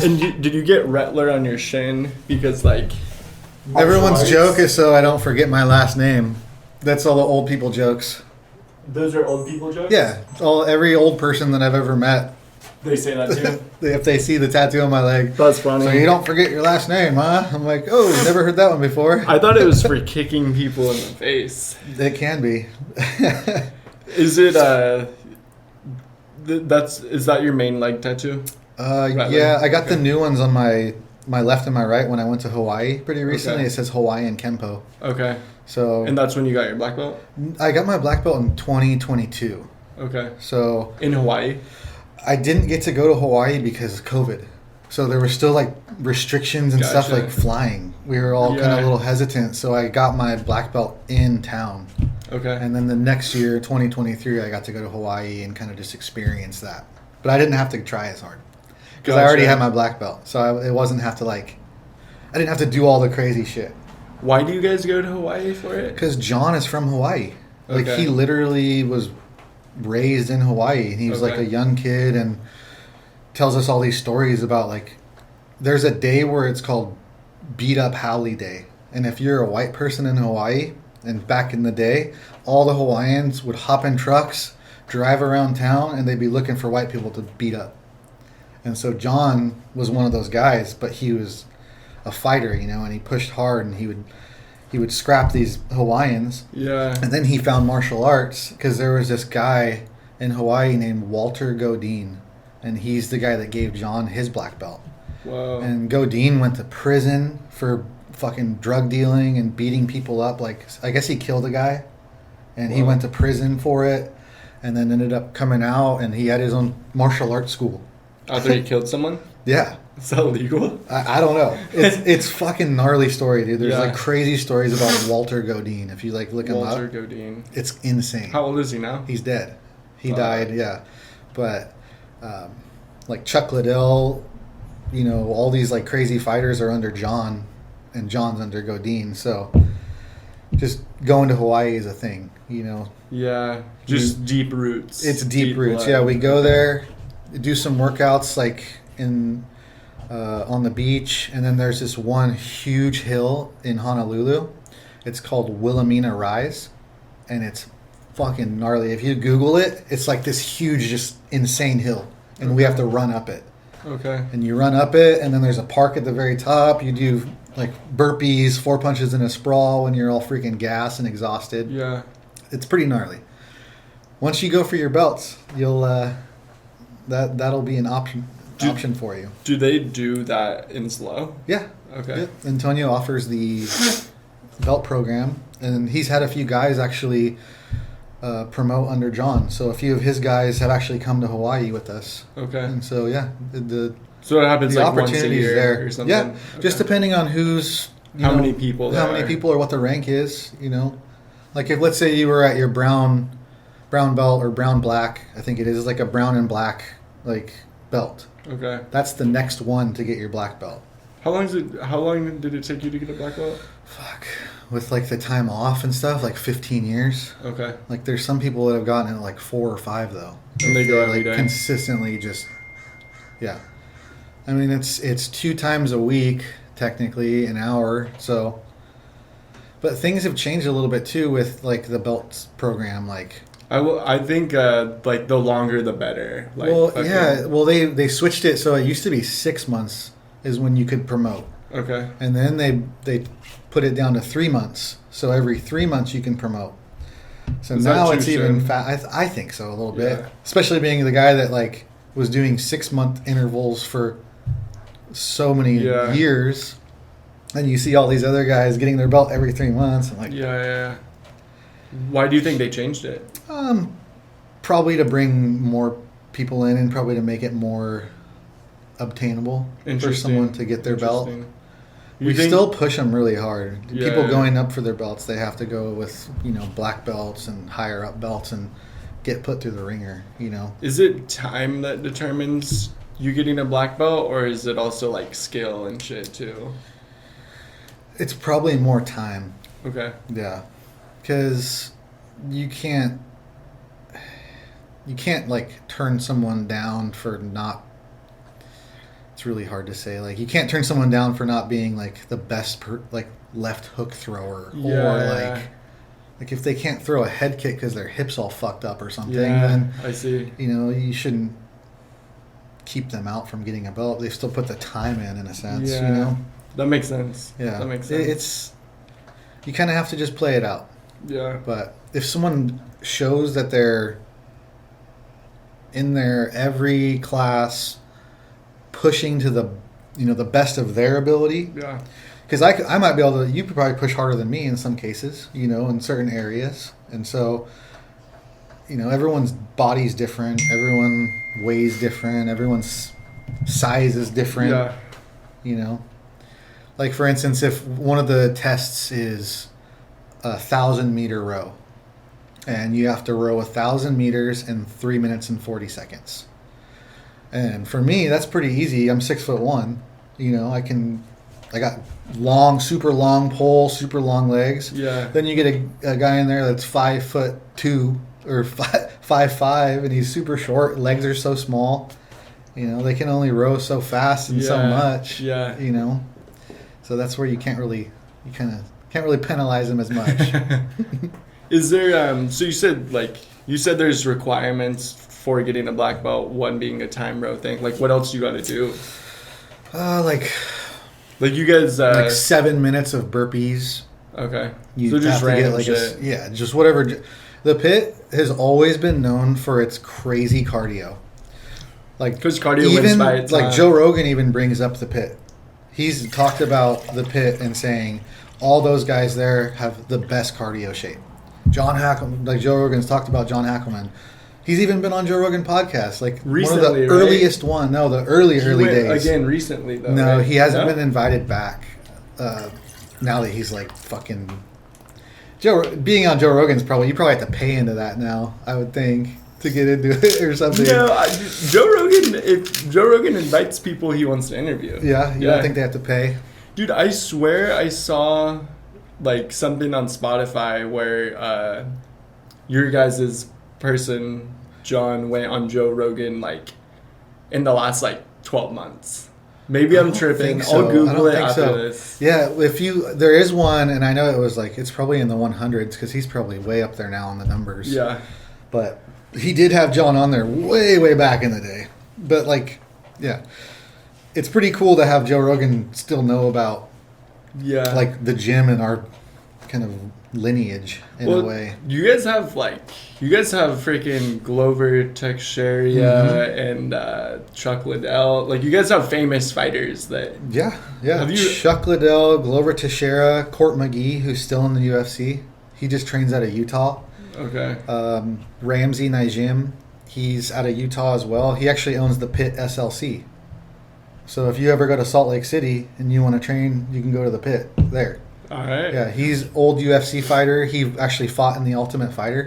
And did you get Rattler on your shin because like Everyone's joke is so I don't forget my last name. That's all the old people jokes. those are old people jokes? Yeah, every old person that I've ever met. They say that too. If they see the tattoo on my leg. That's funny. So you don't forget your last name, huh? I'm like, oh, never heard that one before. I thought it was for kicking people in the face. It can be. Is it is that your main leg tattoo? Yeah, I got the new ones on my left and my right when I went to Hawaii pretty recently. Okay. It says Hawaiian Kempo. Okay. So And that's when you got your black belt? I got my black belt in 2022. Okay. So In Hawaii? I didn't get to go to Hawaii because of COVID. So there were still like restrictions and stuff Gotcha. like flying. We were all kind of a little hesitant. So I got my black belt in town. Okay. And then the next year, 2023, I got to go to Hawaii and kind of just experience that. But I didn't have to try as hard because I already Gotcha. had my black belt. So it wasn't have to I didn't have to do all the crazy shit. Why do you guys go to Hawaii for it? Because John is from Hawaii. Like Okay. he literally was raised in Hawaii. And he was like Okay. a young kid and tells us all these stories about like, there's a day where it's called Beat Up Haole Day. And if you're a white person in Hawaii, and back in the day, all the Hawaiians would hop in trucks, drive around town, and they'd be looking for white people to beat up. And so John was one of those guys, but he was a fighter, and he pushed hard, and he would scrap these Hawaiians. Yeah. And then he found martial arts because there was this guy in Hawaii named Walter Godine, and he's the guy that gave John his black belt. Wow. And Godine went to prison for fucking drug dealing and beating people up. Like, I guess he killed a guy, and he Wow. went to prison for it, and then ended up coming out, and he had his own martial arts school. After he killed someone? Yeah. Is that illegal? I don't know. It's fucking gnarly story, dude. There's Yeah. like crazy stories about Walter Godine. If you like look him Walter up, Godine. it's insane. How old is he now? He's dead. He died, yeah. But like Chuck Liddell, all these like crazy fighters are under John, and John's under Godine. So just going to Hawaii is a thing, Yeah. Just deep roots. It's deep roots. blood. Yeah, we go there, do some workouts like in on the beach, and then there's this one huge hill in Honolulu. It's called Wilhelmina Rise, and it's fucking gnarly. If you Google it, it's like this huge, just insane hill, and we have to run up it. Okay. And you run up it, and then there's a park at the very top. You do like burpees, 4 punches in a sprawl when you're all freaking gassed and exhausted. Yeah. It's pretty gnarly. Once you go for your belts, you'll that'll be an option for you. Do they do that in slow? Yeah. Okay. Yeah. Antonio offers the belt program, and he's had a few guys actually promote under John. So a few of his guys have actually come to Hawaii with us. Okay. And so yeah, the So it happens like once a opportunities year there. or something? Yeah, just Okay. depending on who's How many people how there many are. people or what the rank is. Like if let's say you were at your brown belt or brown black, I think it is like a brown and black like belt. Okay. That's the next one to get your black belt. How long did it take you to get a black belt? Fuck. With like the time off and stuff, like 15 years. Okay. Like there's some people that have gotten it like 4 or 5 though. And they go every like day? consistently just yeah. I mean it's 2 times a week technically, an hour. So but things have changed a little bit too with like the belts program like I think like the longer the better. Like, well, fucking- yeah. Well, they switched it so it used to be 6 months is when you could promote, Okay. and then they put it down to 3 months. So every 3 months you can promote. So Is that now too it's even soon? I think so a little bit, Yeah. especially being the guy that like was doing 6-month intervals for so many Yeah. years, and you see all these other guys getting their belt every 3 months. I'm like, Yeah. Why do you think they changed it? probably to bring more people in and probably to make it more obtainable for Interesting. someone to get their belt. Interesting. We still push them really hard. Yeah, People yeah. going up for their belts, they have to go with black belts and higher up belts and get put through the ringer. Is it time that determines you getting a black belt, or is it also like skill and shit too? It's probably more time. Okay. Yeah, because you can't like turn someone down for not. it's really hard to say. Like, you can't turn someone down for not being like the best like left hook thrower, or like if they can't throw a head kick because their hips all fucked up or something. Yeah, then I see. you know, you shouldn't keep them out from getting a belt. They still put the time in a sense. Yeah, You know, that makes sense. yeah, that makes sense. It's you kind of have to just play it out. Yeah, But if someone shows that they're in their every class pushing to the the best of their ability, yeah, because I might be able to, you could probably push harder than me in some cases, in certain areas. And so, everyone's body's different, everyone weighs different, everyone's size is different. yeah, Like, for instance, if one of the tests is 1,000-meter row, and you have to row 1,000 meters in 3 minutes and 40 seconds. And for me, that's pretty easy. I'm 6'1". I got super long pole, super long legs. yeah. Then you get a guy in there that's 5'2" or 5'5", and he's super short. Legs are so small. They can only row so fast and so much. Yeah. So that's where you can't really penalize them as much. Is there so you said there's requirements for getting a black belt, one being a time row thing. Like, what else you got to do? Like you guys like 7 minutes of burpees. Okay. You so just have to get random shit. just whatever. The pit has always been known for its crazy cardio. Like, because cardio wins by its like Joe Rogan even brings up the pit. He's talked about the pit and saying all those guys there have the best cardio shape. John Hackleman, like Joe Rogan's talked about John Hackleman. He's even been on Joe Rogan podcast, like recently, one of the earliest one. No, the early days. Again, recently though. No, right? he hasn't been invited back. Now that he's like fucking being on Joe Rogan's you probably have to pay into that now. I would think to get into it or something. No, Joe Rogan. If Joe Rogan invites people he wants to interview. Yeah, you don't think they have to pay? Dude, I swear I saw like something on Spotify where your guys' person John went on Joe Rogan like in the last like 12 months. Maybe I'm tripping. I'll Google it after this. Yeah, there is one, and I know it was like it's probably in the 100s because he's probably way up there now on the numbers. Yeah, but he did have John on there way back in the day. But like, yeah, it's pretty cool to have Joe Rogan still know about like the gym and our kind of lineage in a way. You guys have freaking Glover Teixeira and Chuck Liddell. Like, you guys have famous fighters that. Yeah. Have you Chuck Liddell, Glover Teixeira, Court McGee, who's still in the UFC. He just trains out of Utah. Okay. Ramsey Najim, he's out of Utah as well. He actually owns the Pit SLC. So if you ever go to Salt Lake City and you want to train, you can go to the Pit there. All right. Yeah, he's old UFC fighter. He actually fought in the Ultimate Fighter.